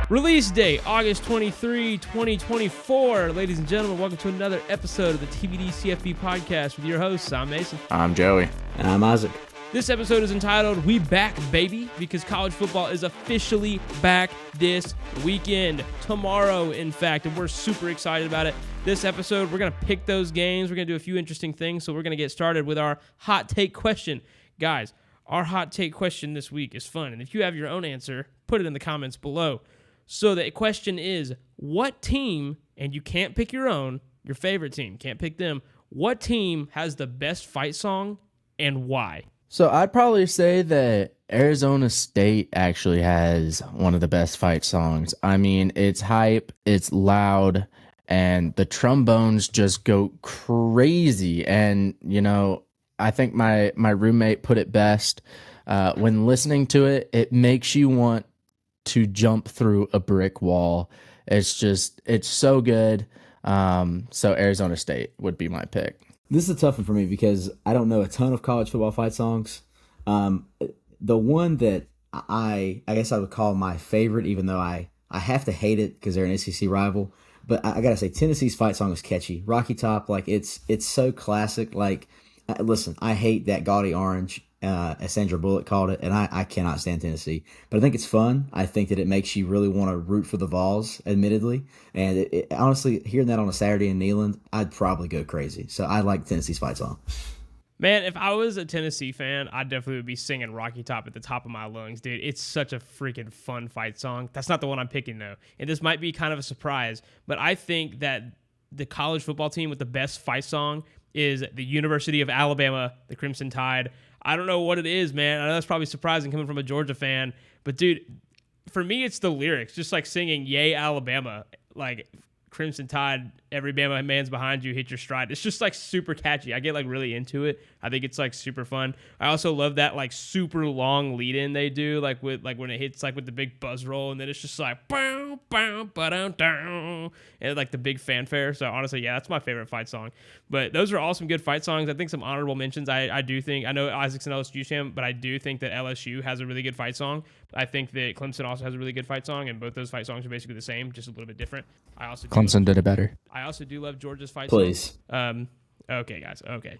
Release date, August 23, 2024. Ladies and gentlemen, welcome to another episode of the TBD CFB podcast with your hosts. I'm Mason. I'm Joey. And I'm Isaac. This episode is entitled, We Back, Baby, because college football is officially back this weekend. Tomorrow, in fact, and we're super excited about it. This episode, we're going to pick those games. We're going to do a few interesting things, so we're going to get started with our hot take question. Guys, our hot take question this week is fun, and if you have your own answer, put it in the comments below. So the question is, what team, and you can't pick your own, your favorite team, can't pick them, what team has the best fight song and why? So I'd probably say that Arizona State actually has one of the best fight songs. I mean, it's hype, it's loud, and the trombones just go crazy. And, you know, I think my roommate put it best. When listening to it, it makes you want to jump through a brick wall. It's so good. So Arizona State would be my pick. This is a tough one for me because I don't know a ton of college football fight songs. The one that I guess I would call my favorite, even though I have to hate it because they're an SEC rival, but I gotta say Tennessee's fight song is catchy. Rocky Top, like it's so classic. Like, listen, I hate that gaudy orange, as Sandra Bullock called it, and I cannot stand Tennessee. But I think it's fun. I think that it makes you really want to root for the Vols, admittedly. And honestly, hearing that on a Saturday in Neyland, I'd probably go crazy. So I like Tennessee's fight song. Man, if I was a Tennessee fan, I definitely would be singing Rocky Top at the top of my lungs, dude. It's such a freaking fun fight song. That's not the one I'm picking, though. And this might be kind of a surprise, but I think that the college football team with the best fight song is the University of Alabama, the Crimson Tide. I don't know what it is, man. I know that's probably surprising coming from a Georgia fan, but dude, for me, it's the lyrics. Just like singing "Yay Alabama," like Crimson Tide, every Bama man's behind you, hit your stride. It's just like super catchy. I get like really into it. I think it's like super fun. I also love that like super long lead in they do, like with like when it hits like with the big buzz roll, and then it's just like bow bow ba down, and like the big fanfare. So honestly, yeah, that's my favorite fight song. But those are all some good fight songs. I think some honorable mentions. I do think, I know Isaac's an LSU fan, but I do think that LSU has a really good fight song. I think that Clemson also has a really good fight song, and both those fight songs are basically the same, just a little bit different. Clemson did it better. I also do love Georgia's fight Please. song. Okay, guys. Okay.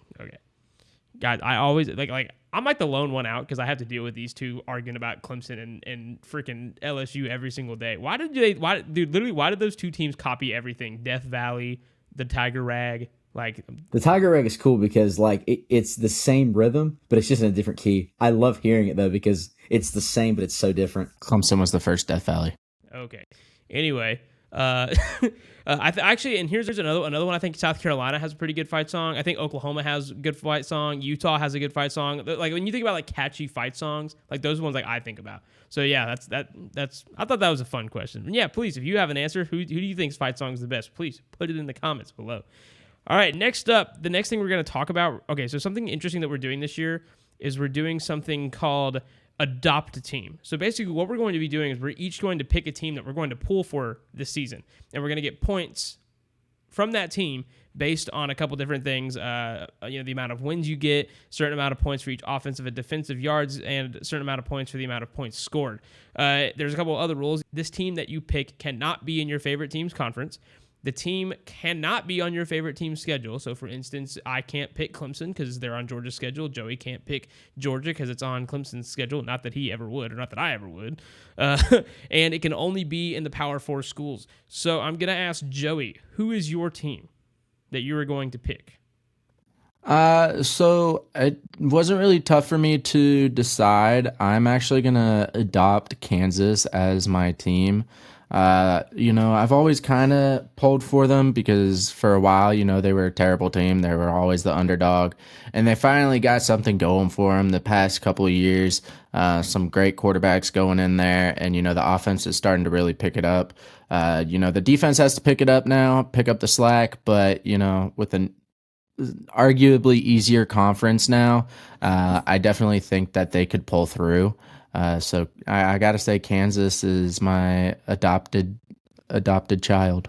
Guys, I always like I'm like the lone one out because I have to deal with these two arguing about Clemson and freaking LSU every single day. Why did those two teams copy everything? Death Valley, the Tiger Rag. Like the Tiger Rag is cool because like it's the same rhythm, but it's just in a different key. I love hearing it though because it's the same, but it's so different. Clemson was the first Death Valley. Okay. Anyway, actually, and here's another one. I think South Carolina has a pretty good fight song. I think Oklahoma has a good fight song. Utah has a good fight song. Like when you think about like catchy fight songs, like those are ones like I think about. So yeah, that's. I thought that was a fun question. And yeah, please, if you have an answer, who do you think's fight song is the best? Please put it in the comments below. All right, next up, the next thing we're going to talk about. Okay, so something interesting that we're doing this year is we're doing something called Adopt a Team. So basically what we're going to be doing is we're each going to pick a team that we're going to pull for this season. And we're going to get points from that team based on a couple different things. The amount of wins you get, certain amount of points for each offensive and defensive yards, and a certain amount of points for the amount of points scored. There's a couple other rules. This team that you pick cannot be in your favorite team's conference. The team cannot be on your favorite team's schedule. So, for instance, I can't pick Clemson because they're on Georgia's schedule. Joey can't pick Georgia because it's on Clemson's schedule. Not that he ever would, or not that I ever would. And it can only be in the Power 4 schools. So I'm going to ask Joey, who is your team that you are going to pick? So it wasn't really tough for me to decide. I'm actually going to adopt Kansas as my team. I've always kind of pulled for them because for a while, they were a terrible team. They were always the underdog, and they finally got something going for them the past couple of years. Some great quarterbacks going in there, and, the offense is starting to really pick it up. The defense has to pick it up now, pick up the slack, but, with an arguably easier conference now, I definitely think that they could pull through. So I got to say Kansas is my adopted child.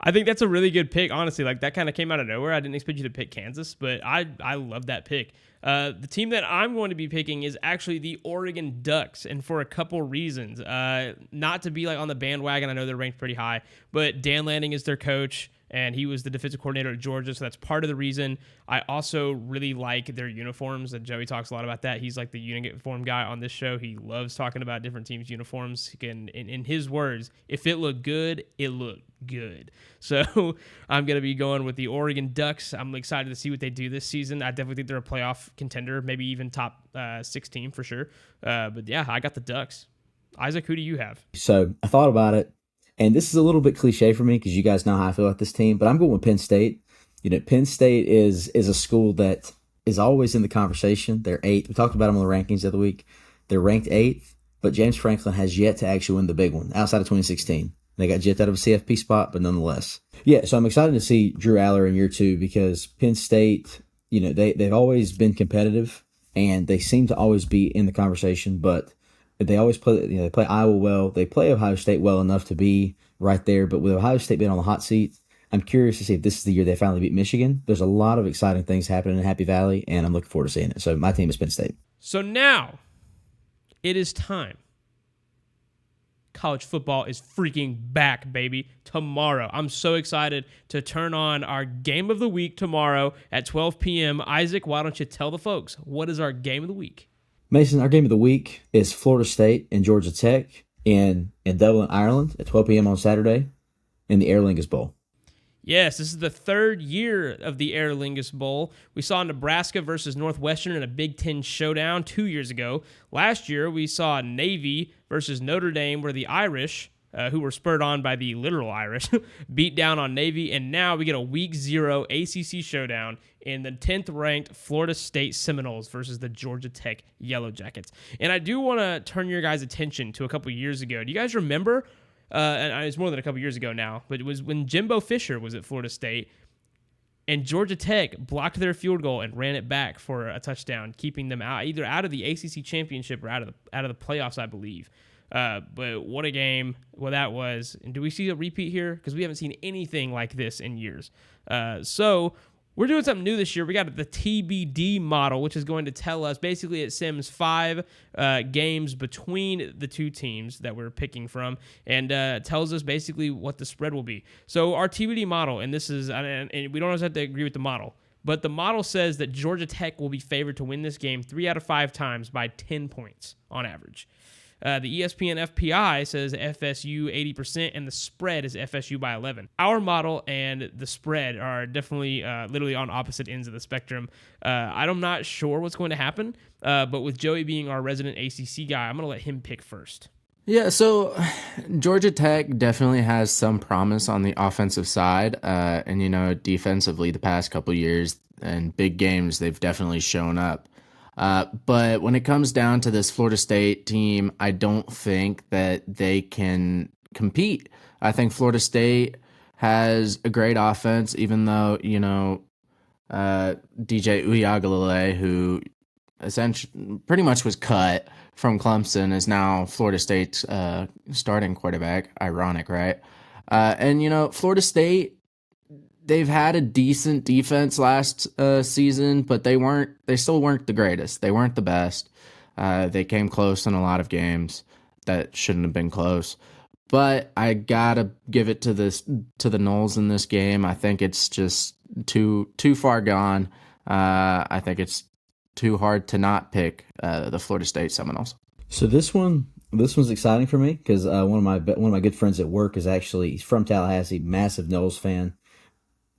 I think that's a really good pick, honestly. Like, that kind of came out of nowhere. I didn't expect you to pick Kansas, but I love that pick. The team that I'm going to be picking is actually the Oregon Ducks, and for a couple reasons. Not to be like on the bandwagon, I know they're ranked pretty high, but Dan Lanning is their coach, and he was the defensive coordinator at Georgia, so that's part of the reason. I also really like their uniforms, and Joey talks a lot about that. He's like the uniform guy on this show. He loves talking about different teams' uniforms. He can, in his words, if it looked good, it looked good. So I'm going to be going with the Oregon Ducks. I'm excited to see what they do this season. I definitely think they're a playoff contender, maybe even top 16 for sure. But yeah, I got the Ducks. Isaac, who do you have? So I thought about it, and this is a little bit cliche for me because you guys know how I feel about this team, but I'm going with Penn State. You know, Penn State is a school that is always in the conversation. They're 8th. We talked about them on the rankings the other week. They're ranked 8th, but James Franklin has yet to actually win the big one outside of 2016. They got jipped out of a CFP spot, but nonetheless. Yeah, so I'm excited to see Drew Aller in year 2 because Penn State, you know, they've always been competitive and they seem to always be in the conversation, but they always play, you know, they play Iowa well. They play Ohio State well enough to be right there, but with Ohio State being on the hot seat, I'm curious to see if this is the year they finally beat Michigan. There's a lot of exciting things happening in Happy Valley, and I'm looking forward to seeing it. So my team is Penn State. So now it is time. College football is freaking back, baby. Tomorrow. I'm so excited to turn on our game of the week tomorrow at 12 p.m. Isaac, why don't you tell the folks, what is our game of the week? Mason, our game of the week is Florida State and Georgia Tech in Dublin, Ireland at 12 p.m. on Saturday in the Aer Lingus Bowl. Yes, this is the 3rd year of the Aer Lingus Bowl. We saw Nebraska versus Northwestern in a Big Ten showdown 2 years ago. Last year, we saw Navy versus Notre Dame, where the Irish, who were spurred on by the literal Irish, beat down on Navy. And now we get a Week 0 ACC showdown in the 10th-ranked Florida State Seminoles versus the Georgia Tech Yellow Jackets. And I do want to turn your guys' attention to a couple years ago. Do you guys remember? And it's more than a couple years ago now, but it was when Jimbo Fisher was at Florida State and Georgia Tech blocked their field goal and ran it back for a touchdown, keeping them either out of the ACC championship or out of the playoffs, I believe. But what a game that was. And do we see a repeat here? Because we haven't seen anything like this in years. So we're doing something new this year. We got the TBD model, which is going to tell us, basically it sims 5 games between the two teams that we're picking from and tells us basically what the spread will be. So our TBD model, and this is, and we don't always have to agree with the model, but the model says that Georgia Tech will be favored to win this game 3 out of 5 times by 10 points on average. The ESPN FPI says FSU 80%, and the spread is FSU by 11. Our model and the spread are definitely literally on opposite ends of the spectrum. I'm not sure what's going to happen, but with Joey being our resident ACC guy, I'm going to let him pick first. Yeah, so Georgia Tech definitely has some promise on the offensive side. And, you know, defensively the past couple years and big games, they've definitely shown up. But when it comes down to this Florida State team, I don't think that they can compete. I think Florida State has a great offense, even though, you know, DJ Uiagalelei, who essentially pretty much was cut from Clemson, is now Florida State's starting quarterback. Ironic, right? And, you know, Florida State, they've had a decent defense last season, but they still weren't the greatest. They weren't the best. They came close in a lot of games that shouldn't have been close. But I gotta give it to the Noles in this game. I think it's just too far gone. I think it's too hard to not pick the Florida State Seminoles. So this one's exciting for me because one of my good friends at work he's from Tallahassee, massive Noles fan.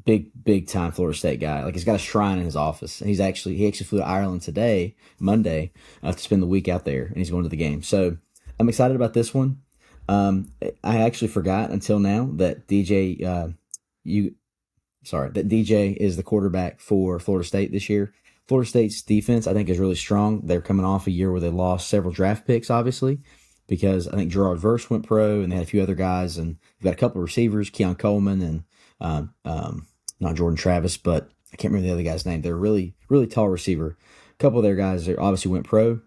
Big time Florida State guy. Like, he's got a shrine in his office. And he actually flew to Ireland today, Monday, to spend the week out there, and he's going to the game. So I'm excited about this one. I actually forgot until now that DJ is the quarterback for Florida State this year. Florida State's defense, I think, is really strong. They're coming off a year where they lost several draft picks, obviously, because I think Gerard Verse went pro, and they had a few other guys, and they've got a couple of receivers, Keon Coleman and not Jordan Travis, but I can't remember the other guy's name. They're a really, really tall receiver. A couple of their guys obviously went pro,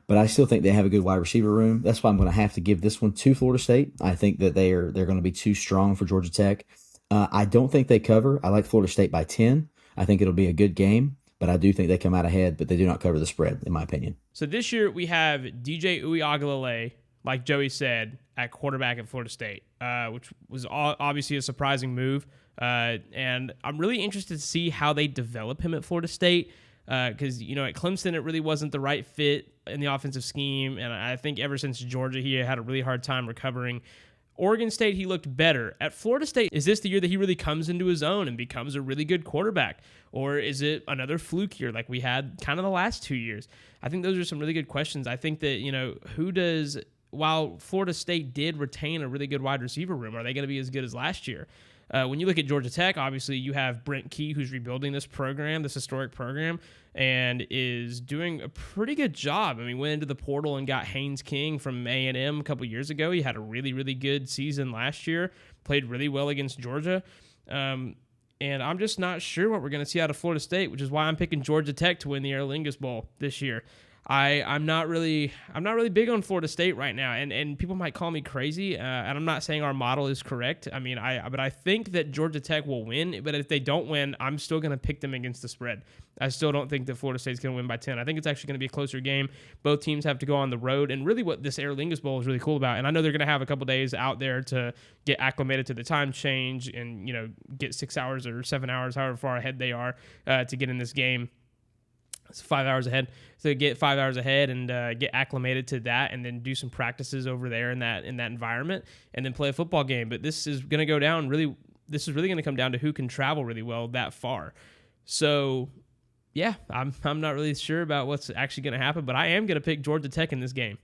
but I still think they have a good wide receiver room. That's why I'm going to have to give this one to Florida State. I think that they're going to be too strong for Georgia Tech. I don't think they cover. I like Florida State by 10. I think it'll be a good game, but I do think they come out ahead, but they do not cover the spread, in my opinion. So this year we have DJ Uiagalelei, like Joey said, at quarterback at Florida State, which was obviously a surprising move. And I'm really interested to see how they develop him at Florida State because, at Clemson, it really wasn't the right fit in the offensive scheme. And I think ever since Georgia, he had a really hard time recovering. Oregon State, he looked better. At Florida State, is this the year that he really comes into his own and becomes a really good quarterback? Or is it another fluke year like we had kind of the last 2 years? I think those are some really good questions. I think that, while Florida State did retain a really good wide receiver room, are they going to be as good as last year? When you look at Georgia Tech, obviously you have Brent Key, who's rebuilding this program, this historic program, and is doing a pretty good job. I mean, went into the portal and got Haynes King from A&M a couple years ago. He had a really, really good season last year, played really well against Georgia. And I'm just not sure what we're going to see out of Florida State, which is why I'm picking Georgia Tech to win the Aer Lingus Bowl this year. I'm not really big on Florida State right now, and people might call me crazy, and I'm not saying our model is correct. I mean, but I think that Georgia Tech will win. But if they don't win, I'm still going to pick them against the spread. I still don't think that Florida State's going to win by 10. I think it's actually going to be a closer game. Both teams have to go on the road, and really what this Aer Lingus Bowl is really cool about, and I know they're going to have a couple days out there to get acclimated to the time change and get 6 hours or 7 hours, however far ahead they are, to get in this game. It's 5 hours ahead. So get 5 hours ahead and get acclimated to that, and then do some practices over there in that environment, and then play a football game. But this is going to go down really. This is really going to come down to who can travel really well that far. So, yeah, I'm not really sure about what's actually going to happen, but I am going to pick Georgia Tech in this game.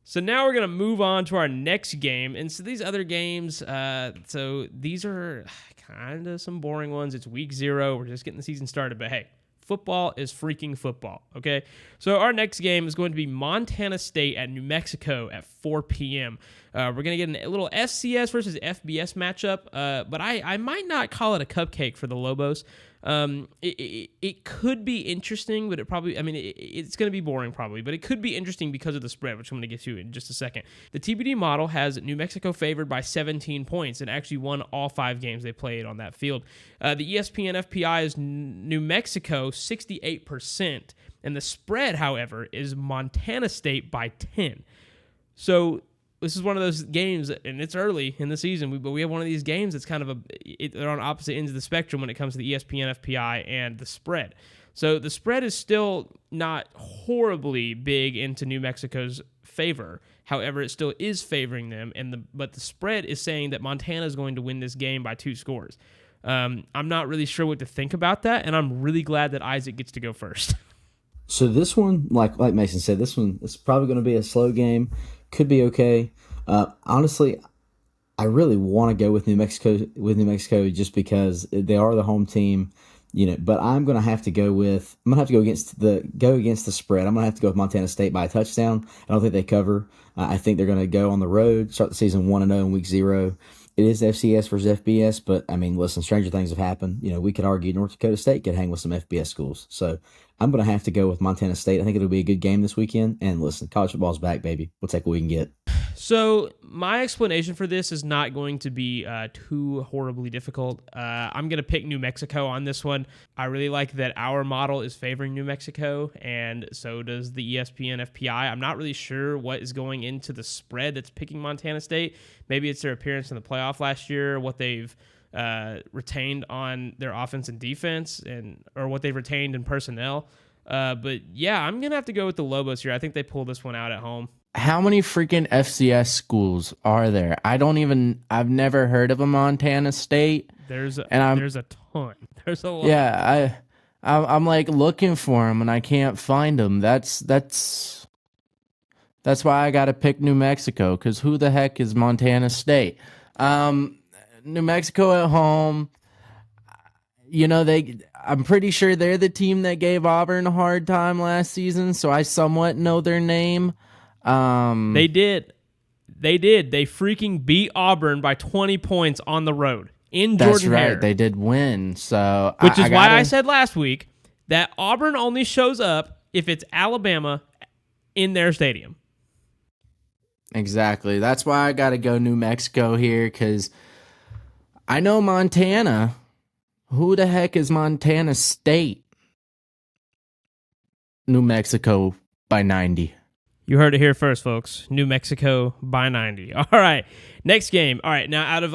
So now we're going to move on to our next game. And so these other games, so these are kind of some boring ones. It's week 0. We're just getting the season started, but hey. Football is freaking football, okay? So our next game is going to be Montana State at New Mexico at 4 p.m. We're going to get a little FCS versus FBS matchup, but I might not call it a cupcake for the Lobos. It could be interesting, but it's going to be boring probably, but it could be interesting because of the spread, which I'm going to get to in just a second. The TBD model has New Mexico favored by 17 points and actually won all 5 games they played on that field. The ESPN FPI is New Mexico 68%, and the spread, however, is Montana State by 10. So this is one of those games, and it's early in the season, but we have one of these games that's kind of they're on opposite ends of the spectrum when it comes to the ESPN FPI and the spread. So the spread is still not horribly big into New Mexico's favor. However, it still is favoring them, but the spread is saying that Montana is going to win this game by 2 scores. I'm not really sure what to think about that, and I'm really glad that Isaac gets to go first. So this one, like Mason said, this one is probably going to be a slow game. Could be okay. Honestly, I really want to go with New Mexico just because they are the home team, But I'm going to have to go against the spread. I'm going to have to go with Montana State by a touchdown. I don't think they cover. I think they're going to go on the road, start the season 1-0 in week 0. It is FCS versus FBS, but listen, stranger things have happened. We could argue North Dakota State could hang with some FBS schools. So I'm going to have to go with Montana State. I think it'll be a good game this weekend. And listen, college football's back, baby. We'll take what we can get. So my explanation for this is not going to be too horribly difficult. I'm going to pick New Mexico on this one. I really like that our model is favoring New Mexico, and so does the ESPN FPI. I'm not really sure what is going into the spread that's picking Montana State. Maybe it's their appearance in the playoff last year, what they've retained on their offense and defense, or what they've retained in personnel. But yeah, I'm going to have to go with the Lobos here. I think they pull this one out at home. How many freaking FCS schools are there? I've never heard of a Montana State. There's a ton. There's a lot. Yeah, I'm like looking for them and I can't find them. That's why I got to pick New Mexico, because who the heck is Montana State? New Mexico at home. I'm pretty sure they're the team that gave Auburn a hard time last season, so I somewhat know their name. They did. They freaking beat Auburn by 20 points on the road in Jordan Hare. That's right. They did win. So Which is why I said last week that Auburn only shows up if it's Alabama in their stadium. Exactly. That's why I got to go New Mexico here, because I know Montana. Who the heck is Montana State? New Mexico by 90. You heard it here first, folks. New Mexico by 90. All right. Next game. All right. Now, out of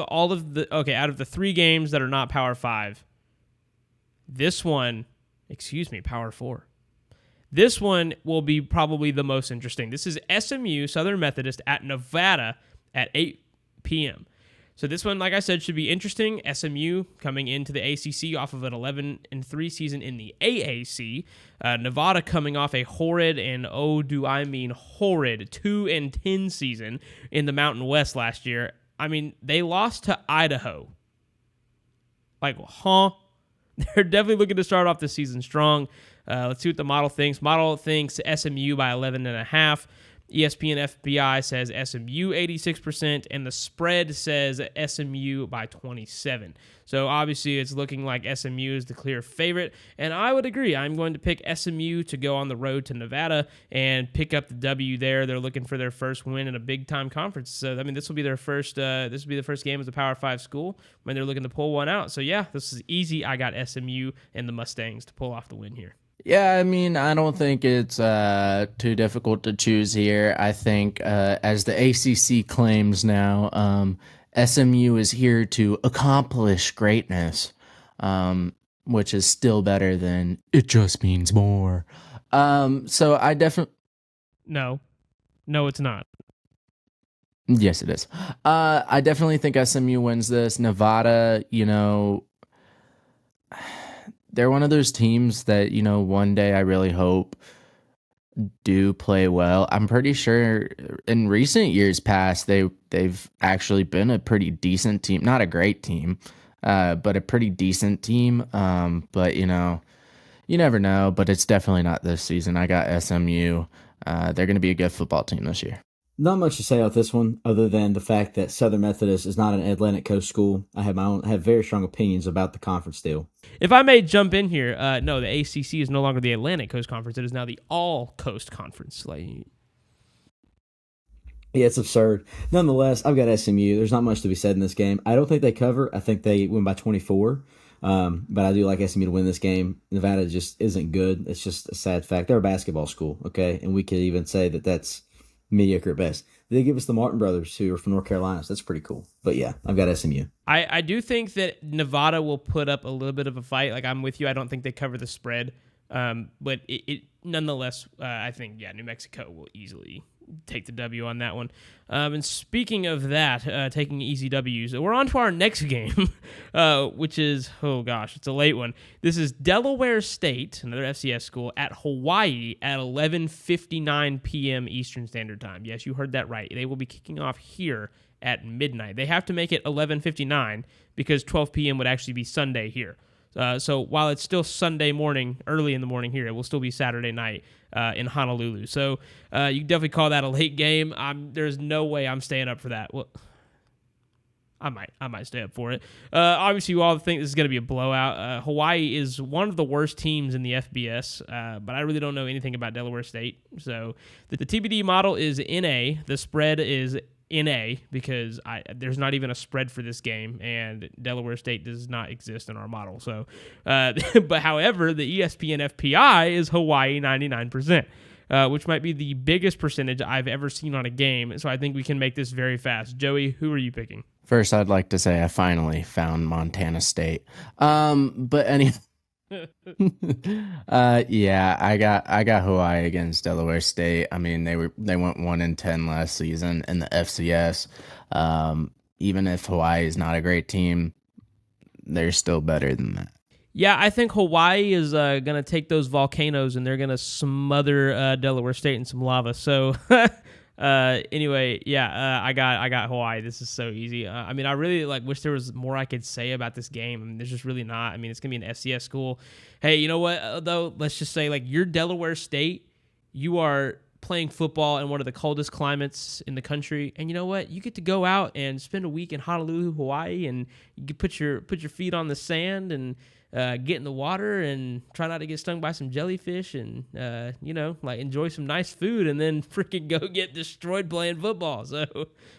the 3 games that are not Power 5, Power 4. This one will be probably the most interesting. This is SMU, Southern Methodist, at Nevada at 8 p.m. So this one, like I said, should be interesting. SMU coming into the ACC off of an 11-3 season in the AAC. Nevada coming off a horrid, and oh, do I mean horrid, 2-10 season in the Mountain West last year. I mean, they lost to Idaho. Like, huh? They're definitely looking to start off the season strong. Let's see what the model thinks. Model thinks SMU by 11.5. ESPN FPI says SMU 86%, and the spread says SMU by 27. So obviously it's looking like SMU is the clear favorite, and I would agree. I'm going to pick SMU to go on the road to Nevada and pick up the W there. They're looking for their first win in a big-time conference. So, I mean, this will be their first. This will be the first game as a Power 5 school when they're looking to pull one out. So, yeah, this is easy. I got SMU and the Mustangs to pull off the win here. Yeah, I mean, I don't think it's too difficult to choose here. I think, as the ACC claims now, SMU is here to accomplish greatness, which is still better than it just means more. So I definitely... No, it's not. Yes, it is. I definitely think SMU wins this. Nevada, they're one of those teams that, one day I really hope do play well. I'm pretty sure in recent years past, they've actually been a pretty decent team. Not a great team, but a pretty decent team. But, you never know. But it's definitely not this season. I got SMU. They're going to be a good football team this year. Not much to say about this one other than the fact that Southern Methodist is not an Atlantic Coast school. I have very strong opinions about the conference deal. If I may jump in here, no, the ACC is no longer the Atlantic Coast Conference. It is now the All Coast Conference. Yeah, it's absurd. Nonetheless, I've got SMU. There's not much to be said in this game. I don't think they cover. I think they win by 24. But I do like SMU to win this game. Nevada just isn't good. It's just a sad fact. They're a basketball school, okay? And we could even say that that's mediocre at best. They give us the Martin brothers, who are from North Carolina, so that's pretty cool. But yeah, I've got SMU. I do think that Nevada will put up a little bit of a fight. Like, I'm with you. I don't think they cover the spread. But it nonetheless, I think, New Mexico will easily take the W on that one. And speaking of that, taking easy Ws, we're on to our next game, which is, it's a late one. This is Delaware State, another FCS school, at Hawaii at 11:59 p.m. Eastern Standard Time. Yes, you heard that right. They will be kicking off here at midnight. They have to make it 11:59 because 12 p.m. would actually be Sunday here. So while it's still Sunday morning, early in the morning here, it will still be Saturday night in Honolulu. So you can definitely call that a late game. There's no way I'm staying up for that. Well, I might stay up for it. Obviously, you all think this is going to be a blowout. Hawaii is one of the worst teams in the FBS, but I really don't know anything about Delaware State. So the TBD model is NA. The spread is NA because there's not even a spread for this game, and Delaware State does not exist in our model. So, but however, the ESPN FPI is Hawaii 99%, which might be the biggest percentage I've ever seen on a game. So I think we can make this very fast. Joey, who are you picking? First, I'd like to say I finally found Montana State. But anyway. Yeah, I got Hawaii against Delaware State. I mean, they went 1-10 last season in the FCS. Even if Hawaii is not a great team, they're still better than that. Yeah, I think Hawaii is going to take those volcanoes and they're going to smother Delaware State in some lava. So anyway, I got Hawaii. This is so easy. I mean, I really wish there was more I could say about this game. I mean, there's just really not. I mean, it's gonna be an FCS school. Hey, you know what though? Let's just say you're Delaware State. You are playing football in one of the coldest climates in the country, and you know what? You get to go out and spend a week in Honolulu, Hawaii, and you can put your feet on the sand and get in the water and try not to get stung by some jellyfish and, enjoy some nice food and then freaking go get destroyed playing football. So,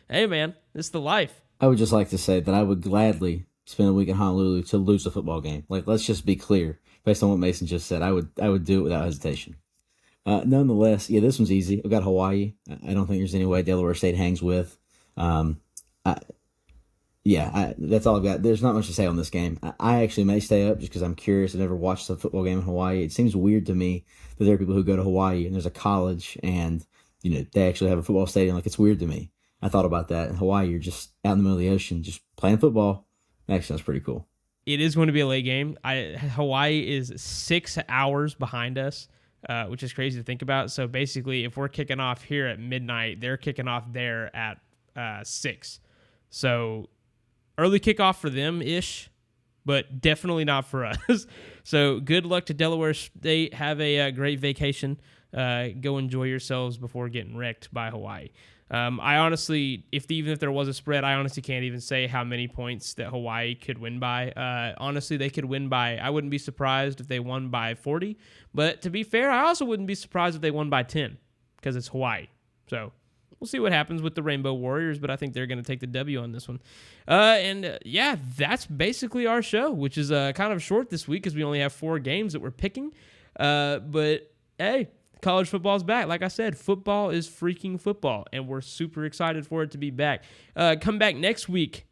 hey, man, it's the life. I would just like to say that I would gladly spend a week in Honolulu to lose a football game. Like, let's just be clear. Based on what Mason just said, I would do it without hesitation. Nonetheless, yeah, this one's easy. I've got Hawaii. I don't think there's any way Delaware State hangs with. That's all I've got. There's not much to say on this game. I actually may stay up just because I'm curious. I've never watched a football game in Hawaii. It seems weird to me that there are people who go to Hawaii and there's a college and they actually have a football stadium. Like, it's weird to me. I thought about that. In Hawaii, you're just out in the middle of the ocean, just playing football. Actually, that's pretty cool. It is going to be a late game. Hawaii is 6 hours behind us, which is crazy to think about. So basically, if we're kicking off here at midnight, they're kicking off there at 6. So early kickoff for them-ish, but definitely not for us. So good luck to Delaware State. Have a great vacation. Go enjoy yourselves before getting wrecked by Hawaii. I honestly, even if there was a spread, I honestly can't even say how many points that Hawaii could win by. Honestly, they could win by, I wouldn't be surprised if they won by 40. But to be fair, I also wouldn't be surprised if they won by 10 because it's Hawaii. So we'll see what happens with the Rainbow Warriors, but I think they're going to take the W on this one. That's basically our show, which is kind of short this week because we only have 4 games that we're picking. But hey, college football's back. Like I said, football is freaking football, and we're super excited for it to be back. Come back next week.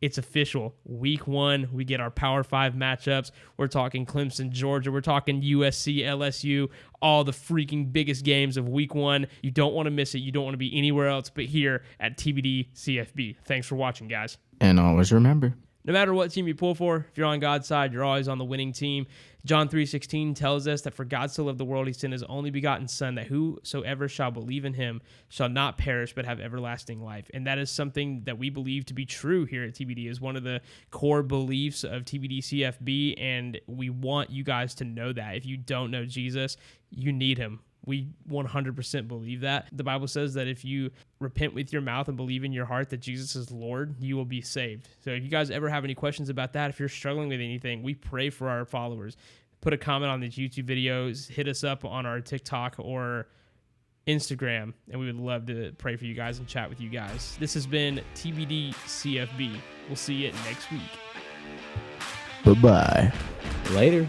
It's official. Week 1, we get our Power 5 matchups. We're talking Clemson, Georgia. We're talking USC, LSU, all the freaking biggest games of Week 1. You don't want to miss it. You don't want to be anywhere else but here at TBD CFB. Thanks for watching, guys. And always remember, no matter what team you pull for, if you're on God's side, you're always on the winning team. John 3:16 tells us that for God so loved the world, he sent his only begotten Son, that whosoever shall believe in him shall not perish but have everlasting life. And that is something that we believe to be true here at TBD, is one of the core beliefs of TBD CFB, and we want you guys to know that. If you don't know Jesus, you need him. We 100% believe that. The Bible says that if you repent with your mouth and believe in your heart that Jesus is Lord, you will be saved. So if you guys ever have any questions about that, if you're struggling with anything, we pray for our followers. Put a comment on these YouTube videos, hit us up on our TikTok or Instagram, and we would love to pray for you guys and chat with you guys. This has been TBD CFB. We'll see you next week. bye-bye. Later.